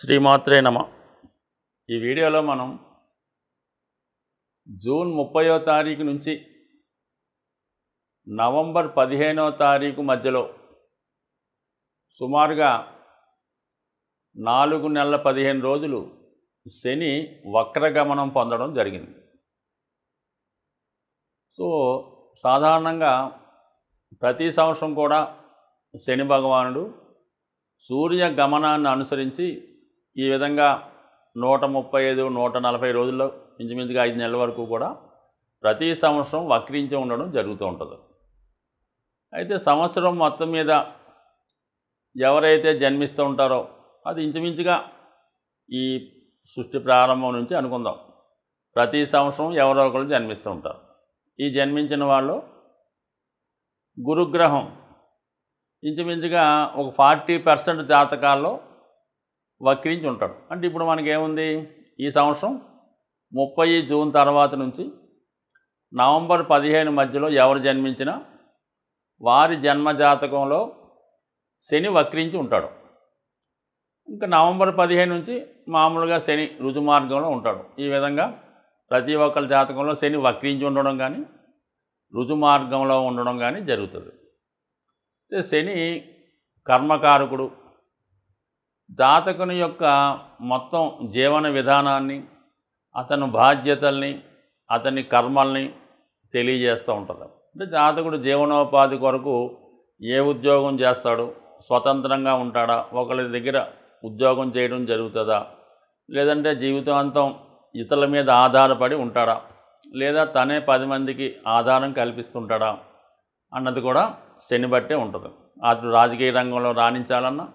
శ్రీమాత్రే నమ. ఈ వీడియోలో మనం జూన్ 30వ తారీఖు నుంచి నవంబర్ 15వ తారీఖు మధ్యలో సుమారుగా 4 నెలల 15 రోజులు శని వక్రగమనం పొందడం జరిగింది. సో సాధారణంగా ప్రతి సంవత్సరం కూడా శని భగవానుడు సూర్య గమనాన్ని అనుసరించి ఈ విధంగా 135 140 రోజుల్లో ఇంచుమించుగా 5 నెలల వరకు కూడా ప్రతి సంవత్సరం వక్రించి ఉండడం జరుగుతూ ఉంటుంది. అయితే సంవత్సరం మొత్తం మీద ఎవరైతే జన్మిస్తూ ఉంటారో అది ఇంచుమించుగా ఈ సృష్టి ప్రారంభం నుంచి అనుకుందాం, ప్రతి సంవత్సరం ఎవరో ఒకరు జన్మిస్తూ ఉంటారు. ఈ జన్మించిన వాళ్ళు గురుగ్రహం ఇంచుమించుగా ఒక 40% జాతకాల్లో వక్రించి ఉంటాడు. అంటే ఇప్పుడు మనకేముంది, ఈ సంవత్సరం 30 జూన్ తర్వాత నుంచి నవంబర్ 15 మధ్యలో ఎవరు జన్మించినా వారి జన్మ జాతకంలో శని వక్రించి ఉంటాడు. ఇంకా నవంబర్ 15 నుంచి మామూలుగా శని రుజుమార్గంలో ఉంటాడు. ఈ విధంగా ప్రతి ఒక్కరి జాతకంలో శని వక్రించి ఉండడం కానీ రుజుమార్గంలో ఉండడం కానీ జరుగుతుంది. శని కర్మకారకుడు. జాతకుని యొక్క మొత్తం జీవన విధానాన్ని, అతని బాధ్యతల్ని, అతని కర్మల్ని తెలియజేస్తూ ఉంటుంది. అంటే జాతకుడు జీవనోపాధి కొరకు ఏ ఉద్యోగం చేస్తాడు, స్వతంత్రంగా ఉంటాడా, ఒకరి దగ్గర ఉద్యోగం చేయడం జరుగుతుందా, లేదంటే జీవితాంతం ఇతరుల మీద ఆధారపడి ఉంటాడా, లేదా తనే 10 మందికి ఆధారం కల్పిస్తుంటాడా అన్నది కూడా శని బట్టే ఉంటుంది. అటు రాజకీయ రంగంలో రాణించాలన్నా,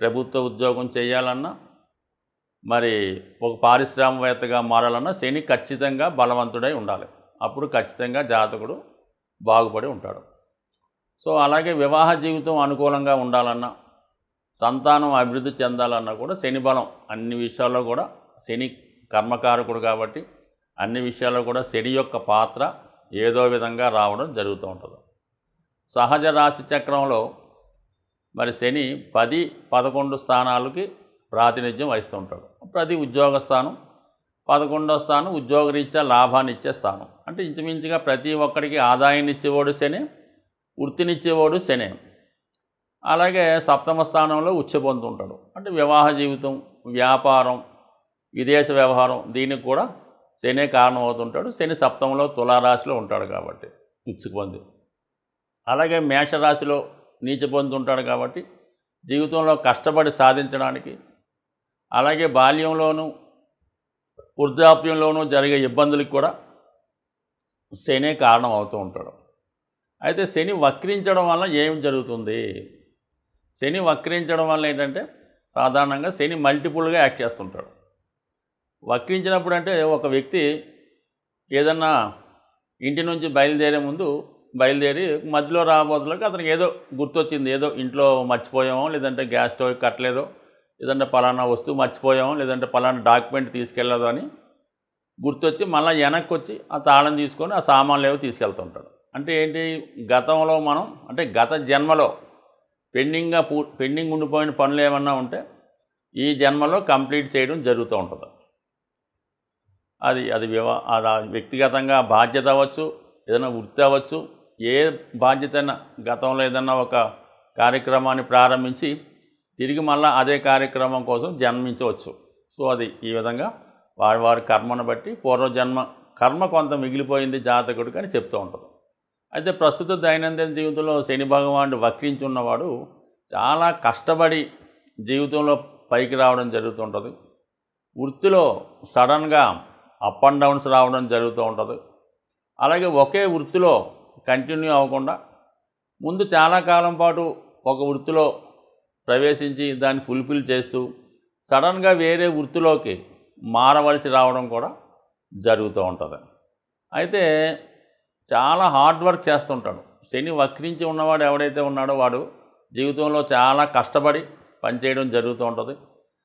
ప్రభుత్వ ఉద్యోగం చేయాలన్నా, మరి ఒక పారిశ్రామికవేత్తగా మారాలన్నా శని ఖచ్చితంగా బలవంతుడై ఉండాలి. అప్పుడు ఖచ్చితంగా జాతకుడు బాగుపడి ఉంటాడు. సో అలాగే వివాహ జీవితం అనుకూలంగా ఉండాలన్నా, సంతానం అభివృద్ధి చెందాలన్నా కూడా శని బలం అన్ని విషయాల్లో కూడా, శని కర్మకారకుడు కాబట్టి అన్ని విషయాల్లో కూడా శని యొక్క పాత్ర ఏదో విధంగా రావడం జరుగుతూ ఉంటుంది. సహజ రాశి చక్రంలో మరి శని 10, 11 స్థానాలకి ప్రాతినిధ్యం వహిస్తూ ఉంటాడు. ప్రతి ఉద్యోగ స్థానం, 11వ స్థానం ఉద్యోగరీత్యా లాభాన్ని ఇచ్చే స్థానం. అంటే ఇంచుమించుగా ప్రతి ఒక్కడికి ఆదాయాన్ని ఇచ్చేవాడు శని, వృత్తినిచ్చేవాడు శని. అలాగే 7వ స్థానంలో ఉచ్చ పొందుతుంటాడు. అంటే వివాహ జీవితం, వ్యాపారం, విదేశ వ్యవహారం, దీనికి కూడా శనే కారణం అవుతుంటాడు. శని 7వ తులారాశిలో ఉంటాడు కాబట్టి ఉచ్చుకు పొంది. అలాగే మేషరాశిలో నీచ పొందుతుంటాడు కాబట్టి జీవితంలో కష్టపడి సాధించడానికి, అలాగే బాల్యంలోనూ వృద్ధాప్యంలోనూ జరిగే ఇబ్బందులకు కూడా శనే కారణం అవుతూ ఉంటాడు. అయితే శని వక్రించడం వల్ల ఏం జరుగుతుంది? శని వక్రించడం వల్ల ఏంటంటే సాధారణంగా శని మల్టిపుల్గా యాక్ట్ చేస్తుంటాడు. వక్రించినప్పుడు అంటే ఒక వ్యక్తి ఏదన్నా ఇంటి నుంచి బయలుదేరి మధ్యలో రాబోతులకు అతనికి ఏదో గుర్తొచ్చింది, ఏదో ఇంట్లో మర్చిపోయామో, లేదంటే గ్యాస్ స్టవ్ కట్టలేదో, లేదంటే పలానా వస్తువు మర్చిపోయామో, లేదంటే పలానా డాక్యుమెంట్ తీసుకెళ్ళదో అని గుర్తొచ్చి మళ్ళీ వెనక్కి వచ్చి ఆ తాళం తీసుకొని ఆ సామాన్లు ఏవో తీసుకెళ్తుంటాడు. అంటే ఏంటి, గతంలో మనం అంటే గత జన్మలో పెండింగ్ ఉండిపోయిన పనులు ఏమన్నా ఉంటే ఈ జన్మలో కంప్లీట్ చేయడం జరుగుతూ ఉంటుంది. అది వ్యక్తిగతంగా బాధ్యత అవ్వచ్చు, ఏదైనా వృత్తి అవ్వచ్చు. ఏ బాధ్యత అయినా గతంలో ఏదన్నా ఒక కార్యక్రమాన్ని ప్రారంభించి తిరిగి మళ్ళీ అదే కార్యక్రమం కోసం జన్మించవచ్చు. సో అది ఈ విధంగా వారి కర్మను బట్టి పూర్వజన్మ కర్మ కొంత మిగిలిపోయింది జాతకుడికి అని చెప్తూ ఉంటుంది. అయితే ప్రస్తుత దైనందిన జీవితంలో శని భగవానుడు వక్రించి ఉన్నవాడు చాలా కష్టపడి జీవితంలో పైకి రావడం జరుగుతుంటుంది. వృత్తిలో సడన్గా అప్ అండ్ డౌన్స్ రావడం జరుగుతూ ఉంటుంది. అలాగే ఒకే వృత్తిలో కంటిన్యూ అవ్వకుండా ముందు చాలా కాలం పాటు ఒక వృత్తిలో ప్రవేశించి దాన్ని ఫుల్ఫిల్ చేస్తూ సడన్గా వేరే వృత్తిలోకి మారవలసి రావడం కూడా జరుగుతూ ఉంటుంది. అయితే చాలా హార్డ్ వర్క్ చేస్తుంటాడు. శని వక్రించి ఉన్నవాడు ఎవడైతే ఉన్నాడో వాడు జీవితంలో చాలా కష్టపడి పనిచేయడం జరుగుతూ ఉంటుంది.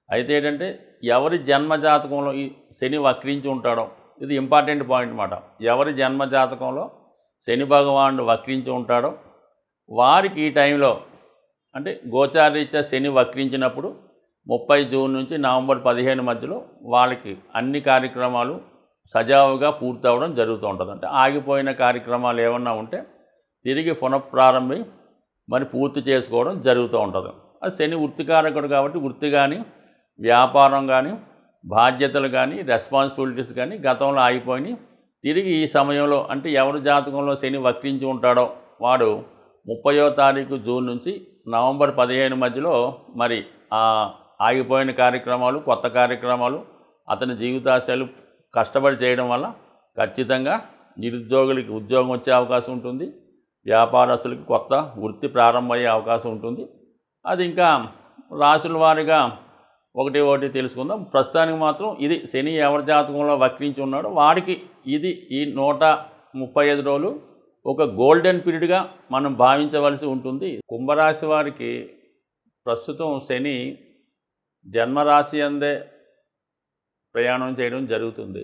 అయితే ఏంటంటే ఎవరి జన్మ జాతకంలో ఈ శని వక్రించి ఉంటాడో, ఇది ఇంపార్టెంట్ పాయింట్ అన్నమాట. ఎవరి జన్మ జాతకంలో శని భగవానుడు వక్రించి ఉంటాడో వారికి ఈ టైంలో అంటే గోచారరీత్యా శని వక్రించినప్పుడు జూన్ 30 నుంచి నవంబర్ 15 మధ్యలో వాళ్ళకి అన్ని కార్యక్రమాలు సజావుగా పూర్తవడం జరుగుతూ ఉంటుంది. అంటే ఆగిపోయిన కార్యక్రమాలు ఏమన్నా ఉంటే తిరిగి పునఃప్రారంభి మరి పూర్తి చేసుకోవడం జరుగుతూ ఉంటుంది. అది శని వృత్తికారకుడు కాబట్టి వృత్తి కానీ, వ్యాపారం కానీ, బాధ్యతలు కానీ, రెస్పాన్సిబిలిటీస్ కానీ గతంలో ఆగిపోయినాయి. తిరిగి ఈ సమయంలో అంటే ఎవరి జాతకంలో శని వక్రించి ఉంటాడో వాడు 30వ తారీఖు జూన్ నుంచి నవంబర్ 15 మధ్యలో మరి ఆగిపోయిన కార్యక్రమాలు, కొత్త కార్యక్రమాలు, అతని జీవితాశయాలు కష్టపడి చేయడం వల్ల ఖచ్చితంగా నిరుద్యోగులకి ఉద్యోగం వచ్చే అవకాశం ఉంటుంది. వ్యాపారస్తులకి కొత్త వృత్తి ప్రారంభమయ్యే అవకాశం ఉంటుంది. అది ఇంకా రాశుల వారీగా ఒకటి తెలుసుకుందాం. ప్రస్తుతానికి మాత్రం ఇది శని ఎవరి జాతకంలో వక్రించి ఉన్నాడో వాడికి ఇది ఈ 135 రోజులు ఒక గోల్డెన్ పీరియడ్గా మనం భావించవలసి ఉంటుంది. కుంభరాశి వారికి ప్రస్తుతం శని జన్మరాశి అందే ప్రయాణం చేయడం జరుగుతుంది.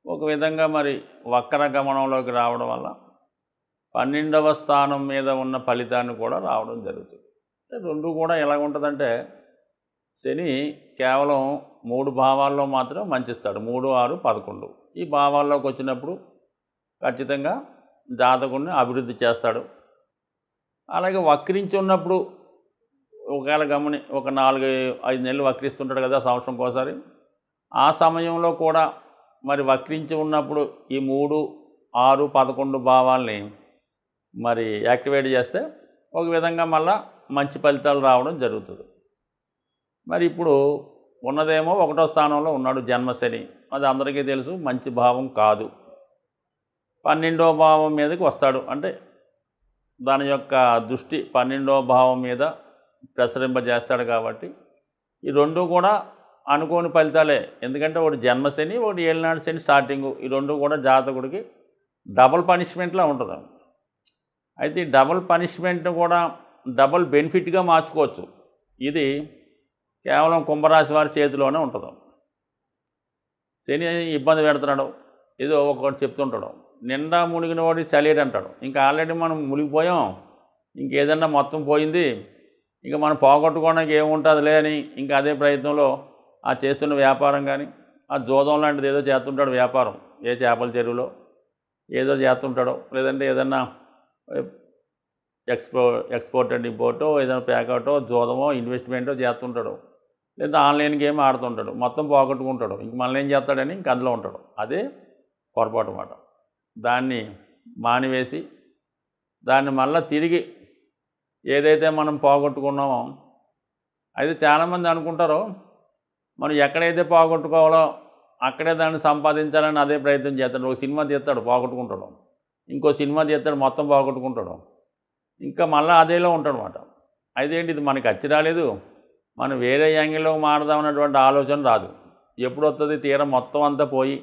ఒక విధంగా మరి వక్ర గమనంలోకి రావడం వల్ల 12వ స్థానం మీద ఉన్న ఫలితాన్ని కూడా రావడం జరుగుతుంది. రెండు కూడా ఎలా ఉంటుందంటే శని కేవలం 3 భావాల్లో మాత్రం మంచిస్తాడు. 3, 6, 11 ఈ భావాల్లోకి వచ్చినప్పుడు ఖచ్చితంగా జాతకుడిని అభివృద్ధి చేస్తాడు. అలాగే వక్రించి ఉన్నప్పుడు ఒకవేళ ఒక 4-5 నెలలు వక్రిస్తుంటాడు కదా సంవత్సరంకి ఒకసారి. ఆ సమయంలో కూడా మరి వక్రించి ఉన్నప్పుడు ఈ 3, 6, 11 భావాల్ని మరి యాక్టివేట్ చేస్తే ఒక విధంగా మళ్ళా మంచి ఫలితాలు రావడం జరుగుతుంది. మరి ఇప్పుడు ఉన్నదేమో 1వ స్థానంలో ఉన్నాడు జన్మశని. అది అందరికీ తెలుసు, మంచి భావం కాదు. 12వ భావం మీదకి వస్తాడు. అంటే దాని యొక్క దృష్టి 12వ భావం మీద ప్రసరింపజేస్తాడు. కాబట్టి ఈ రెండు కూడా అనుకోని ఫలితాలే. ఎందుకంటే ఒకటి జన్మశని, ఒకటి ఏలినాడు శని స్టార్టింగు. ఈ రెండు కూడా జాతకుడికి డబుల్ పనిష్మెంట్లా ఉంటుంది. అయితే ఈ డబుల్ పనిష్మెంట్ కూడా డబుల్ బెనిఫిట్గా మార్చుకోవచ్చు. ఇది కేవలం కుంభరాశి వారి చేతిలోనే ఉంటుంది. శని ఇబ్బంది పెడుతున్నాడు, ఏదో ఒకటి చెప్తుంటాడు. నిండా మునిగిన వాడి చలియడు అంటాడు. ఇంకా ఆల్రెడీ మనం మునిగిపోయాం, ఇంకేదన్నా మొత్తం పోయింది, ఇంకా మనం పోగొట్టుకోవడానికి ఏముంటుందిలే అని ఇంకా అదే ప్రయత్నంలో ఆ చేస్తున్న వ్యాపారం కానీ, ఆ జోదం లాంటిది ఏదో చేస్తుంటాడు వ్యాపారం. ఏ చేపల చెరువులో ఏదో చేస్తుంటాడో, లేదంటే ఏదన్నా ఎక్స్పోర్ట్ అండ్ ఇంపోర్టో, ఏదైనా ప్యాకౌటో, జోదమో, ఇన్వెస్ట్మెంటో చేస్తుంటాడు. లేదా ఆన్లైన్ గేమ్ ఆడుతుంటాడు, మొత్తం పోగొట్టుకుంటాడు. ఇంక మళ్ళీ ఏం చేస్తాడని ఇంక అందులో ఉంటాడు. అదే పొరపాటు మాట. దాన్ని మానివేసి దాన్ని మళ్ళీ తిరిగి ఏదైతే మనం పోగొట్టుకున్నామో, అయితే చాలామంది అనుకుంటారో మనం ఎక్కడైతే పోగొట్టుకోవాలో అక్కడే దాన్ని సంపాదించాలని అదే ప్రయత్నం చేస్తాడు. ఒక సినిమా తీస్తాడు, పోగొట్టుకుంటాడు. ఇంకో సినిమా తీస్తాడు, మొత్తం పోగొట్టుకుంటాడు. ఇంకా మళ్ళీ అదేలో ఉంటాడు అన్నమాట. అయితే ఏంటి, ఇది మనకి అచ్చి రాలేదు, మనం వేరే యాంగిల్లో మారదామన్నటువంటి ఆలోచన రాదు. ఎప్పుడు వస్తుంది, తీరం మొత్తం అంతా పోయి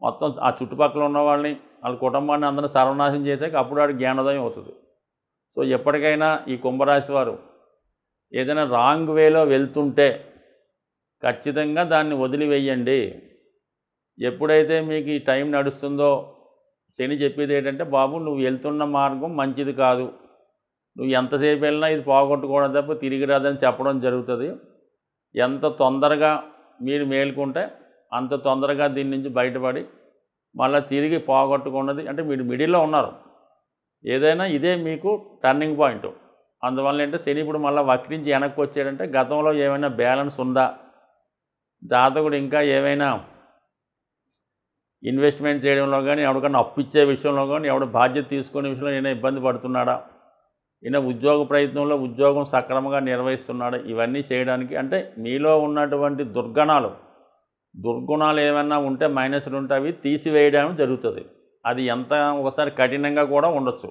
మొత్తం ఆ చుట్టుపక్కల ఉన్న వాళ్ళని, వాళ్ళ కుటుంబాన్ని అందరినీ సర్వనాశనం చేసాక అప్పుడు వాడికి జ్ఞానోదయం అవుతుంది. సో ఎప్పటికైనా ఈ కుంభరాశి వారు ఏదైనా రాంగ్ వేలో వెళ్తుంటే ఖచ్చితంగా దాన్ని వదిలివేయండి. ఎప్పుడైతే మీకు ఈ టైం నడుస్తుందో శని చెప్పేది ఏంటంటే, బాబు నువ్వు వెళ్తున్న మార్గం మంచిది కాదు, నువ్వు ఎంతసేపు వెళ్ళినా ఇది పోగొట్టుకోవడం తప్ప తిరిగి రాదని చెప్పడం జరుగుతుంది. ఎంత తొందరగా మీరు మేలుకుంటే అంత తొందరగా దీని నుంచి బయటపడి మళ్ళీ తిరిగి పోగొట్టుకున్నది, అంటే మీరు మిడిల్లో ఉన్నారు, ఏదైనా ఇదే మీకు టర్నింగ్ పాయింట్. అందువల్ల ఏంటంటే శని ఇప్పుడు మళ్ళీ వక్రించి వెనక్కి వచ్చాడంటే గతంలో ఏమైనా బ్యాలెన్స్ ఉందా, జాతకుడు ఇంకా ఏమైనా ఇన్వెస్ట్మెంట్ చేయడంలో కానీ, ఎవరికైనా అప్పు ఇచ్చే విషయంలో కానీ, ఎవడ బాధ్యత తీసుకునే విషయంలో ఏమైనా ఇబ్బంది పడుతున్నాడా, ఈయన ఉద్యోగ ప్రయత్నంలో ఉద్యోగం సక్రమంగా నిర్వహిస్తున్నాడా, ఇవన్నీ చేయడానికి అంటే మీలో ఉన్నటువంటి దుర్గుణాలు ఏమైనా ఉంటే, మైనస్లు ఉంటే అవి తీసివేయడం జరుగుతుంది. అది ఎంత ఒకసారి కఠినంగా కూడా ఉండొచ్చు.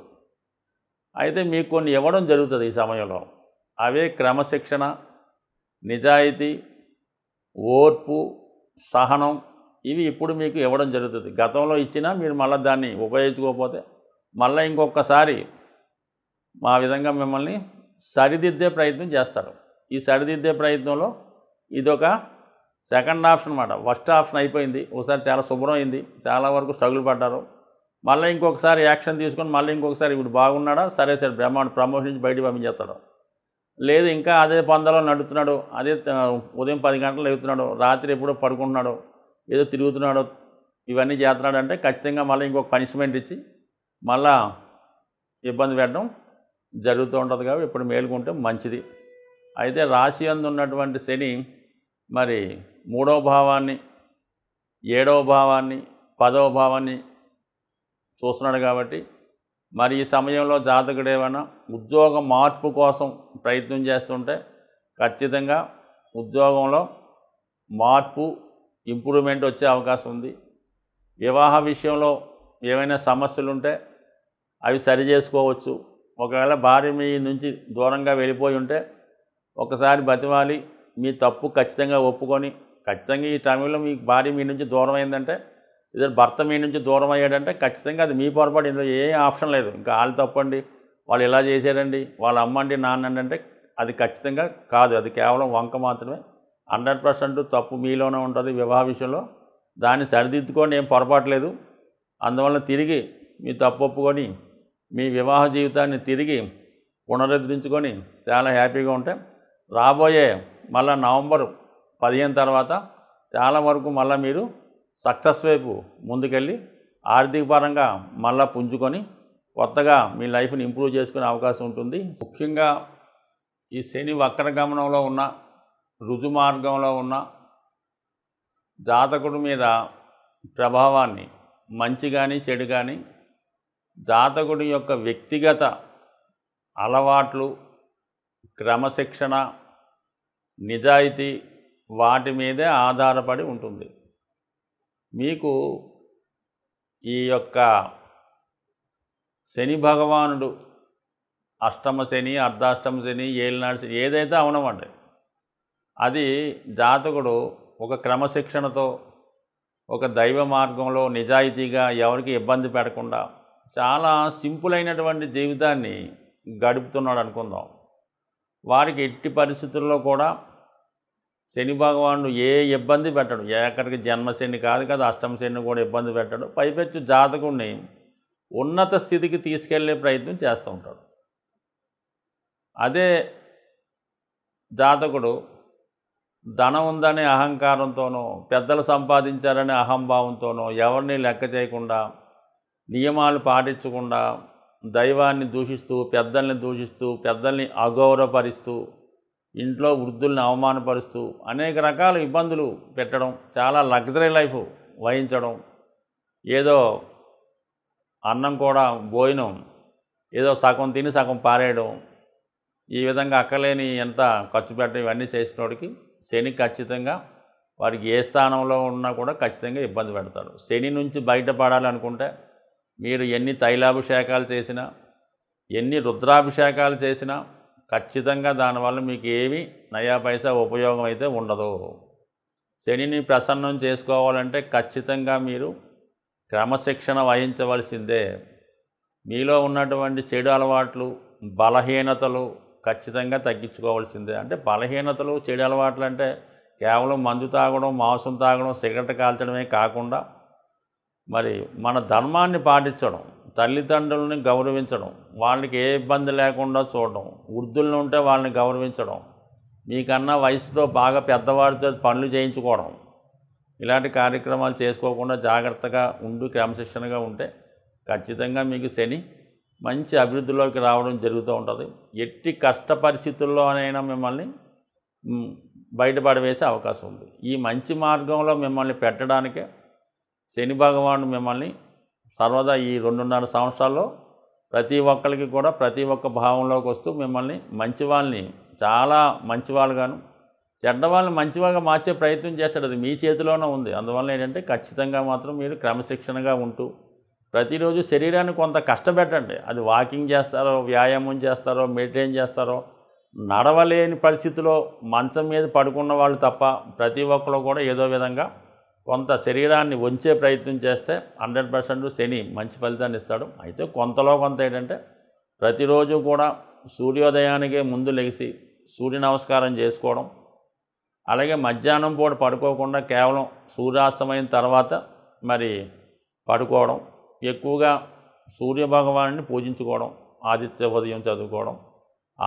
అయితే మీకు కొన్ని ఇవ్వడం జరుగుతుంది ఈ సమయంలో. అవే క్రమశిక్షణ, నిజాయితీ, ఓర్పు, సహనం, ఇవి ఇప్పుడు మీకు ఇవ్వడం జరుగుతుంది. గతంలో ఇచ్చినా మీరు మళ్ళీ దాన్ని ఉపయోగించుకోకపోతే మళ్ళీ ఇంకొకసారి మా విధంగా మిమ్మల్ని సరిదిద్దే ప్రయత్నం చేస్తారు. ఈ సరిదిద్దే ప్రయత్నంలో ఇదొక సెకండ్ ఆప్షన్ అన్నమాట. ఫస్ట్ ఆప్షన్ అయిపోయింది, ఒకసారి చాలా శుభ్రం అయింది, చాలా వరకు స్ట్రగుల్ పడ్డారు. మళ్ళీ ఇంకొకసారి యాక్షన్ తీసుకొని మళ్ళీ ఇంకొకసారి ఇప్పుడు బాగున్నాడా, సరే సరే బ్రహ్మాండ ప్రమోషన్ నుంచి బయటకు పంపించేస్తాడు. లేదు ఇంకా అదే పందలో నడుస్తున్నాడు, అదే ఉదయం 10 గంటలు లేగుతున్నాడు, రాత్రి ఎప్పుడో పడుకుంటున్నాడు, ఏదో తిరుగుతున్నాడు, ఇవన్నీ చేస్తున్నాడు అంటే ఖచ్చితంగా మళ్ళీ ఇంకొక పనిష్మెంట్ ఇచ్చి మళ్ళా ఇబ్బంది పెట్టడం జరుగుతూ ఉంటుంది. కాబట్టి ఇప్పుడు మేలుకుంటే మంచిది. అయితే రాశి యందు ఉన్నటువంటి శని మరి 3వ భావాన్ని, 7వ భావాన్ని, 10వ భావాన్ని చూస్తున్నాడు. కాబట్టి మరి ఈ సమయంలో జాతకుడు ఏమైనా ఉద్యోగ మార్పు కోసం ప్రయత్నం చేస్తుంటే ఖచ్చితంగా ఉద్యోగంలో మార్పు, ఇంప్రూవ్మెంట్ వచ్చే అవకాశం ఉంది. వివాహ విషయంలో ఏమైనా సమస్యలు ఉంటే అవి సరి చేసుకోవచ్చు. ఒకవేళ భార్య మీ నుంచి దూరంగా వెళ్ళిపోయి ఉంటే ఒకసారి బతిమాలి మీ తప్పు ఖచ్చితంగా ఒప్పుకొని, ఖచ్చితంగా ఈ టైంలో మీ భార్య మీ నుంచి దూరం అయిందంటే, ఇదే భర్త మీ నుంచి దూరం అయ్యాడంటే ఖచ్చితంగా అది మీ పొరపాటు, ఇందులో ఏ ఆప్షన్ లేదు. ఇంకా వాళ్ళు తప్పండి, వాళ్ళు ఇలా చేశారండి, వాళ్ళ అమ్మండి నాన్నండి అంటే అది ఖచ్చితంగా కాదు. అది కేవలం వంక మాత్రమే. 100% తప్పు మీలోనే ఉంటుంది వివాహ విషయంలో. దాన్ని సరిదిద్దుకొని ఏం పొరపాటు లేదు. అందువల్ల తిరిగి మీ తప్పు ఒప్పుకొని మీ వివాహ జీవితాన్ని తిరిగి పునరుద్ధరించుకొని చాలా హ్యాపీగా ఉంటే రాబోయే మళ్ళీ నవంబర్ 15 తర్వాత చాలా వరకు మళ్ళీ మీరు సక్సెస్ వైపు ముందుకెళ్ళి ఆర్థిక పరంగా మళ్ళీ పుంజుకొని కొత్తగా మీ లైఫ్ని ఇంప్రూవ్ చేసుకునే అవకాశం ఉంటుంది. ముఖ్యంగా ఈ శని వక్రగమనంలో ఉన్న, రుజు మార్గంలో ఉన్న జాతకుడి మీద ప్రభావాన్ని మంచి కానీ చెడు కానీ జాతకుడి యొక్క వ్యక్తిగత అలవాట్లు, క్రమశిక్షణ, నిజాయితీ వాటి మీదే ఆధారపడి ఉంటుంది. మీకు ఈ యొక్క శని భగవానుడు అష్టమ శని, అర్ధాష్టమ శని, ఏలినాడు శని ఏదైతే అవనమండి, అది జాతకుడు ఒక క్రమశిక్షణతో, ఒక దైవ మార్గంలో నిజాయితీగా ఎవరికి ఇబ్బంది పెట్టకుండా చాలా సింపుల్ అయినటువంటి జీవితాన్ని గడుపుతున్నాడు అనుకుందాం. వారికి ఎట్టి పరిస్థితుల్లో కూడా శని భగవానుడు ఏ ఇబ్బంది పెట్టడు. ఎక్కడికి జన్మశని కాదు కదా, అష్టమ శని కూడా ఇబ్బంది పెట్టడు. పైపెచ్చు జాతకుడిని ఉన్నత స్థితికి తీసుకెళ్లే ప్రయత్నం చేస్తూ ఉంటాడు. అదే జాతకుడు ధనం ఉందనే అహంకారంతోనో, పెద్దలు సంపాదించారనే అహంభావంతోనో, ఎవరిని లెక్క చేయకుండా, నియమాలు పాటించకుండా, దైవాన్ని దూషిస్తూ, పెద్దల్ని దూషిస్తూ, పెద్దల్ని అగౌరవపరుస్తూ, ఇంట్లో వృద్ధుల్ని అవమానపరుస్తూ అనేక రకాల ఇబ్బందులు పెట్టడం, చాలా లగ్జరీ లైఫ్ వహించడం, ఏదో అన్నం కూడా భోజనం ఏదో సగం తిని సగం పారేయడం, ఈ విధంగా అక్కలేని ఎంత ఖర్చు పెట్టడం, ఇవన్నీ చేసినోడికి శని ఖచ్చితంగా వారికి ఏ స్థానంలో ఉన్నా కూడా ఖచ్చితంగా ఇబ్బంది పెడతాడు. శని నుంచి బయటపడాలనుకుంటే మీరు ఎన్ని తైలాభిషేకాలు చేసినా, ఎన్ని రుద్రాభిషేకాలు చేసినా ఖచ్చితంగా దానివల్ల మీకు ఏమీ నయా పైసా ఉపయోగం అయితే ఉండదు. శనిని ప్రసన్నం చేసుకోవాలంటే ఖచ్చితంగా మీరు క్రమశిక్షణ వహించవలసిందే. మీలో ఉన్నటువంటి చెడు అలవాట్లు, బలహీనతలు ఖచ్చితంగా తగ్గించుకోవాల్సిందే. అంటే బలహీనతలు, చెడు అలవాట్లు అంటే కేవలం మందు తాగడం, మాంసం తాగడం, సిగరెట్ కాల్చడమే కాకుండా మరి మన ధర్మాన్ని పాటించడం, తల్లిదండ్రులని గౌరవించడం, వాళ్ళకి ఏ ఇబ్బంది లేకుండా చూడడం, వృద్ధులను ఉంటే వాళ్ళని గౌరవించడం, మీకన్నా వయసుతో బాగా పెద్దవాడితో పనులు చేయించుకోవడం, ఇలాంటి కార్యక్రమాలు చేసుకోకుండా జాగ్రత్తగా ఉండి క్రమశిక్షణగా ఉంటే ఖచ్చితంగా మీకు శని మంచి అభివృద్ధిలోకి రావడం జరుగుతూ ఉంటుంది. ఎట్టి కష్ట పరిస్థితుల్లోనైనా మిమ్మల్ని బయటపడవేసే అవకాశం ఉంది. ఈ మంచి మార్గంలో మిమ్మల్ని పెట్టడానికే శని భగవానుడు మిమ్మల్ని సర్వదా ఈ 2.5 సంవత్సరాల్లో ప్రతి ఒక్కరికి కూడా ప్రతి ఒక్క భావంలోకి వస్తూ మిమ్మల్ని మంచి వాళ్ళని, చాలా మంచి వాళ్ళగాను, చెడ్డవాళ్ళని మంచివాగా మార్చే ప్రయత్నం చేస్తాడు. అది మీ చేతిలోనే ఉంది. అందువల్ల ఏంటంటే ఖచ్చితంగా మాత్రం మీరు క్రమశిక్షణగా ఉంటూ ప్రతిరోజు శరీరాన్ని కొంత కష్టపెట్టండి. అది వాకింగ్ చేస్తారో, వ్యాయామం చేస్తారో, మెడిటేషన్ చేస్తారో, నడవలేని పరిస్థితిలో మంచం మీద పడుకున్న వాళ్ళు తప్ప ప్రతి ఒక్కరు కూడా ఏదో విధంగా కొంత శరీరాన్ని వంచే ప్రయత్నం చేస్తే 100% శని మంచి ఫలితాన్ని ఇస్తాడు. అయితే కొంతలో కొంత ఏంటంటే ప్రతిరోజు కూడా సూర్యోదయానికే ముందు లెగిసి సూర్య నమస్కారం చేసుకోవడం, అలాగే మధ్యాహ్నం పూట పడుకోకుండా కేవలం సూర్యాస్తమైన తర్వాత మరి పడుకోవడం, ఎక్కువగా సూర్యభగవానుని పూజించుకోవడం, ఆదిత్య ఉదయం చదువుకోవడం,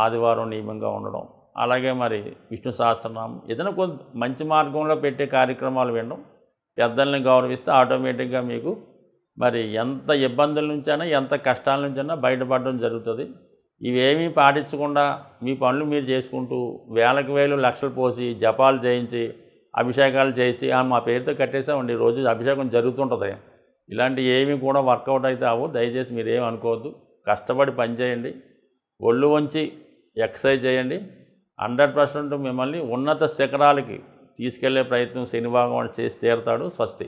ఆదివారం నియమంగా ఉండడం, అలాగే మరి విష్ణు సహస్రనామం, ఏదైనా కొంత మంచి మార్గంలో పెట్టే కార్యక్రమాలు వినడం, పెద్దల్ని గౌరవిస్తే ఆటోమేటిక్గా మీకు మరి ఎంత ఇబ్బందుల నుంచైనా ఎంత కష్టాల నుంచైనా బయటపడడం జరుగుతుంది. ఇవేమీ పాటించకుండా మీ పనులు మీరు చేసుకుంటూ వేలకు వేలు లక్షలు పోసి జపాలు చేయించి అభిషేకాలు చేయించి మా పేరుతో కట్టేసామండి రోజు అభిషేకం జరుగుతుంటుంది, ఇలాంటి ఏమీ కూడా వర్కౌట్ అయితే అవ్వవు. దయచేసి మీరేం అనుకోవద్దు. కష్టపడి పని చేయండి, ఒళ్ళు వంచి ఎక్సర్సైజ్ చేయండి. 100% మిమ్మల్ని ఉన్నత శిఖరాలకి తీసుకెళ్లే ప్రయత్నం శని భగవానుడు చేసి తీరుతాడు. స్వస్తి.